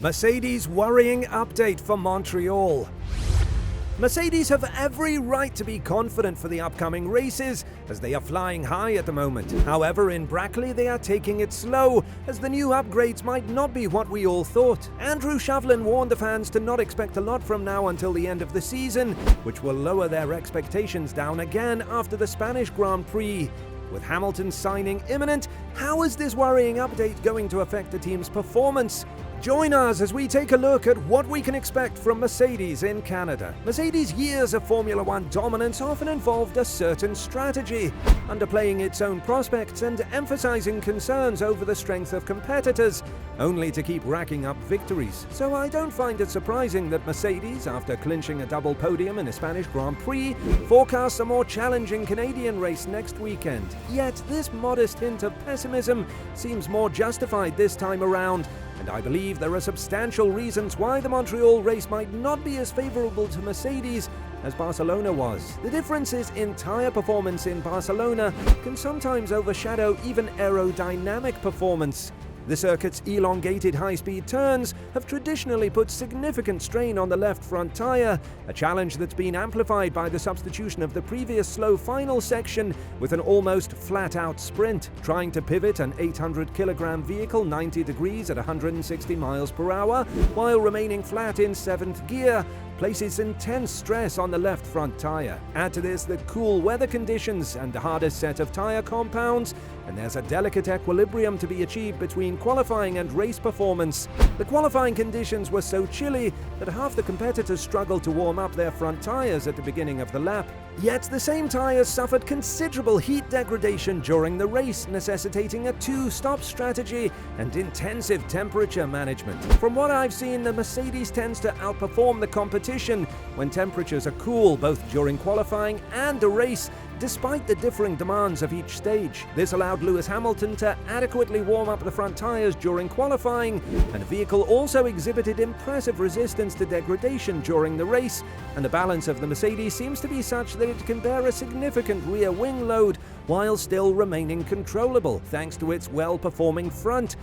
Mercedes worrying update for Montreal. Mercedes have every right to be confident for the upcoming races, as they are flying high at the moment. However, in Brackley they are taking it slow, as the new upgrades might not be what we all thought. Andrew Shovlin warned the fans to not expect a lot from now until the end of the season, which will lower their expectations down again after the Spanish Grand Prix. With Hamilton signing imminent, how is this worrying update going to affect the team's performance? Join us as we take a look at what we can expect from Mercedes in Canada. Mercedes' years of Formula One dominance often involved a certain strategy, underplaying its own prospects and emphasizing concerns over the strength of competitors, only to keep racking up victories. So I don't find it surprising that Mercedes, after clinching a double podium in a Spanish Grand Prix, forecasts a more challenging Canadian race next weekend. Yet this modest hint of pessimism seems more justified this time around, and I believe there are substantial reasons why the Montreal race might not be as favorable to Mercedes as Barcelona was. The differences in tyre performance in Barcelona can sometimes overshadow even aerodynamic performance. The circuit's elongated high-speed turns have traditionally put significant strain on the left front tyre, a challenge that's been amplified by the substitution of the previous slow final section with an almost flat-out sprint. Trying to pivot an 800-kilogram vehicle 90 degrees at 160 miles per hour while remaining flat in 7th gear places intense stress on the left front tyre. Add to this the cool weather conditions and the hardest set of tyre compounds, and there's a delicate equilibrium to be achieved between qualifying and race performance. The qualifying conditions were so chilly that half the competitors struggled to warm up their front tyres at the beginning of the lap. Yet the same tyres suffered considerable heat degradation during the race, necessitating a two-stop strategy and intensive temperature management. From what I've seen, the Mercedes tends to outperform the competition when temperatures are cool, both during qualifying and the race, despite the differing demands of each stage. This allowed Lewis Hamilton to adequately warm up the front tyres during qualifying, and the vehicle also exhibited impressive resistance to degradation during the race, and the balance of the Mercedes seems to be such that it can bear a significant rear wing load while still remaining controllable, thanks to its well-performing front.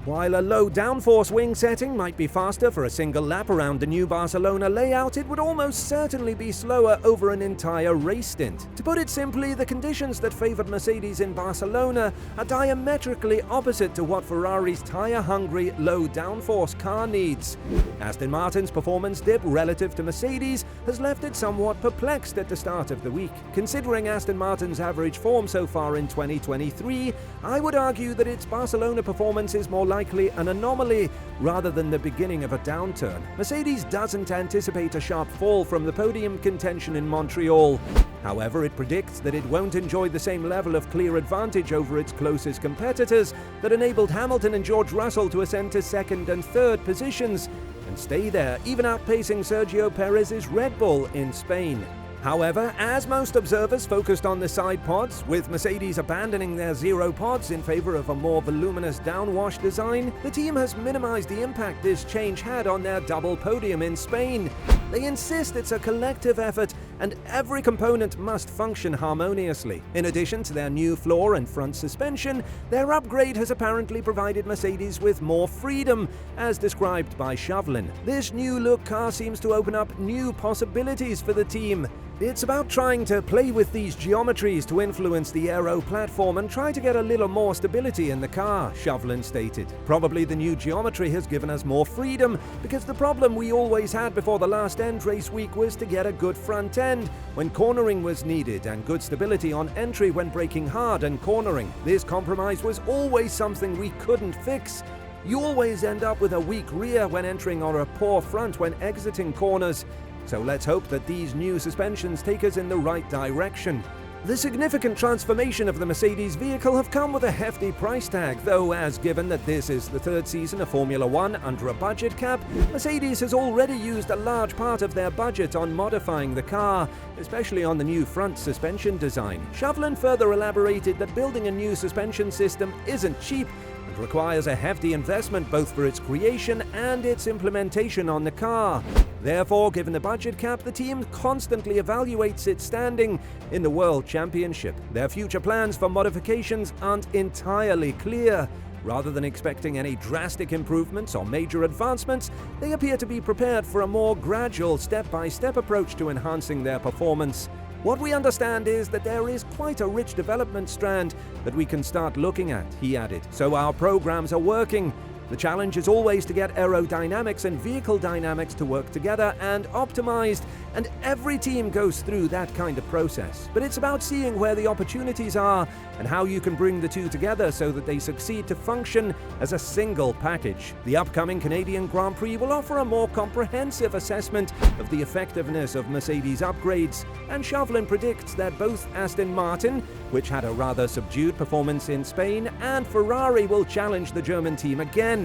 While a low downforce wing setting might be faster for a single lap around the new Barcelona layout, it would almost certainly be slower over an entire race stint. To put it simply, the conditions that favored Mercedes in Barcelona are diametrically opposite to what Ferrari's tyre-hungry, low downforce car needs. Aston Martin's performance dip relative to Mercedes has left it somewhat perplexed at the start of the week. Considering Aston Martin's average form so far in 2023, I would argue that its Barcelona performance is more likely an anomaly rather than the beginning of a downturn. Mercedes doesn't anticipate a sharp fall from the podium contention in Montreal. However, it predicts that it won't enjoy the same level of clear advantage over its closest competitors that enabled Hamilton and George Russell to ascend to second and third positions and stay there, even outpacing Sergio Perez's Red Bull in Spain. However, as most observers focused on the side pods, with Mercedes abandoning their zero pods in favor of a more voluminous downwash design, the team has minimized the impact this change had on their double podium in Spain. They insist it's a collective effort and every component must function harmoniously. In addition to their new floor and front suspension, their upgrade has apparently provided Mercedes with more freedom, as described by Shovlin. This new look car seems to open up new possibilities for the team. It's about trying to play with these geometries to influence the aero platform and try to get a little more stability in the car, Shovlin stated. Probably the new geometry has given us more freedom, because the problem we always had before the last end race week was to get a good front end when cornering was needed and good stability on entry when braking hard and cornering. This compromise was always something we couldn't fix. You always end up with a weak rear when entering or a poor front when exiting corners. So let's hope that these new suspensions take us in the right direction. The significant transformation of the Mercedes vehicle have come with a hefty price tag, though as given that this is the third season of Formula One under a budget cap, Mercedes has already used a large part of their budget on modifying the car, especially on the new front suspension design. Shovlin further elaborated that building a new suspension system isn't cheap, and requires a hefty investment both for its creation and its implementation on the car. Therefore, given the budget cap, the team constantly evaluates its standing in the World Championship. Their future plans for modifications aren't entirely clear. Rather than expecting any drastic improvements or major advancements, they appear to be prepared for a more gradual, step-by-step approach to enhancing their performance. What we understand is that there is quite a rich development strand that we can start looking at, he added, so our programs are working. The challenge is always to get aerodynamics and vehicle dynamics to work together and optimized, and every team goes through that kind of process. But it's about seeing where the opportunities are and how you can bring the two together so that they succeed to function as a single package. The upcoming Canadian Grand Prix will offer a more comprehensive assessment of the effectiveness of Mercedes upgrades, and Shovlin predicts that both Aston Martin, which had a rather subdued performance in Spain, and Ferrari will challenge the German team again.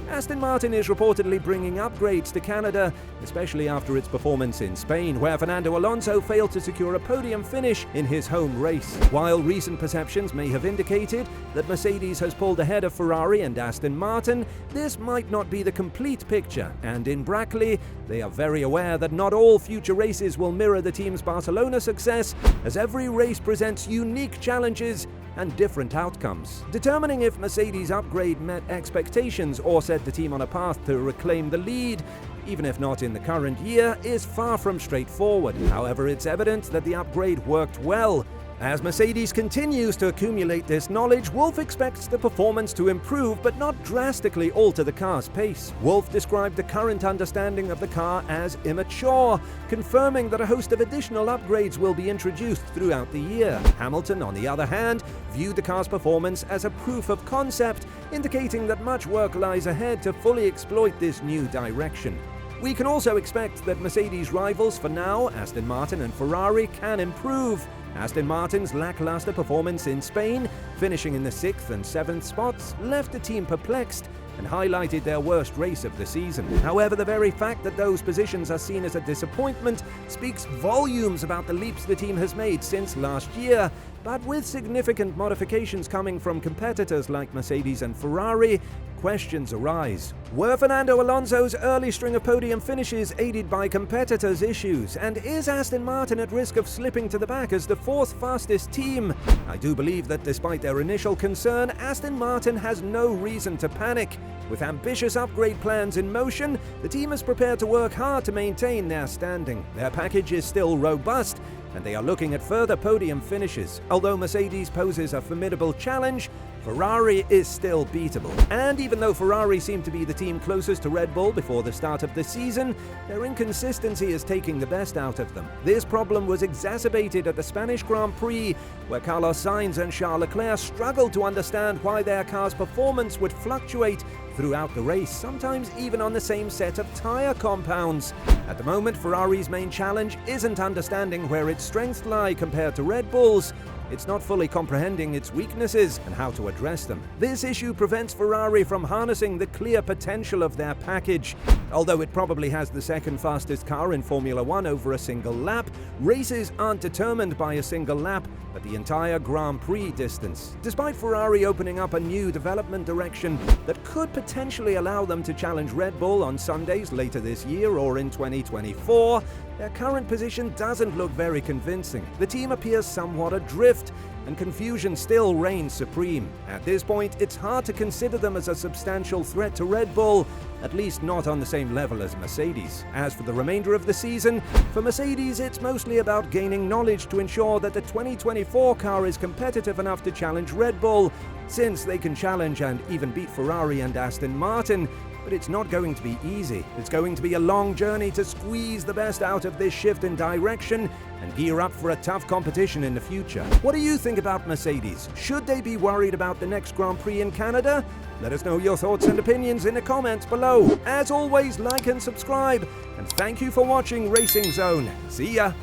Aston Martin is reportedly bringing upgrades to Canada, especially after its performance in Spain, where Fernando Alonso failed to secure a podium finish in his home race. While recent perceptions may have indicated that Mercedes has pulled ahead of Ferrari and Aston Martin, this might not be the complete picture, and in Brackley, they are very aware that not all future races will mirror the team's Barcelona success, as every race presents unique challenges and different outcomes. Determining if Mercedes' upgrade met expectations or set the team on a path to reclaim the lead, even if not in the current year, is far from straightforward. However, it's evident that the upgrade worked well. As Mercedes continues to accumulate this knowledge, Wolff expects the performance to improve but not drastically alter the car's pace. Wolff described the current understanding of the car as immature, confirming that a host of additional upgrades will be introduced throughout the year. Hamilton, on the other hand, viewed the car's performance as a proof of concept, indicating that much work lies ahead to fully exploit this new direction. We can also expect that Mercedes' rivals for now, Aston Martin and Ferrari, can improve. Aston Martin's lackluster performance in Spain, finishing in the 6th and 7th spots, left the team perplexed and highlighted their worst race of the season. However, the very fact that those positions are seen as a disappointment speaks volumes about the leaps the team has made since last year. But with significant modifications coming from competitors like Mercedes and Ferrari, questions arise. Were Fernando Alonso's early string of podium finishes aided by competitors' issues? And is Aston Martin at risk of slipping to the back as the 4th fastest team? I do believe that despite their initial concern, Aston Martin has no reason to panic. With ambitious upgrade plans in motion, the team is prepared to work hard to maintain their standing. Their package is still robust, and they are looking at further podium finishes. Although Mercedes poses a formidable challenge, Ferrari is still beatable. And even though Ferrari seemed to be the team closest to Red Bull before the start of the season, their inconsistency is taking the best out of them. This problem was exacerbated at the Spanish Grand Prix, where Carlos Sainz and Charles Leclerc struggled to understand why their car's performance would fluctuate throughout the race, sometimes even on the same set of tyre compounds. At the moment, Ferrari's main challenge isn't understanding where its strengths lie compared to Red Bull's. It's not fully comprehending its weaknesses and how to address them. This issue prevents Ferrari from harnessing the clear potential of their package. Although it probably has the second fastest car in Formula One over a single lap, races aren't determined by a single lap, but the entire Grand Prix distance. Despite Ferrari opening up a new development direction that could potentially allow them to challenge Red Bull on Sundays later this year or in 2024, their current position doesn't look very convincing. The team appears somewhat adrift, and confusion still reigns supreme. At this point, it's hard to consider them as a substantial threat to Red Bull, at least not on the same level as Mercedes. As for the remainder of the season, for Mercedes, it's mostly about gaining knowledge to ensure that the 2024 car is competitive enough to challenge Red Bull, since they can challenge and even beat Ferrari and Aston Martin. But it's not going to be easy. It's going to be a long journey to squeeze the best out of this shift in direction and gear up for a tough competition in the future. What do you think about Mercedes? Should they be worried about the next Grand Prix in Canada? Let us know your thoughts and opinions in the comments below. As always, like and subscribe, and thank you for watching Racing Zone. See ya!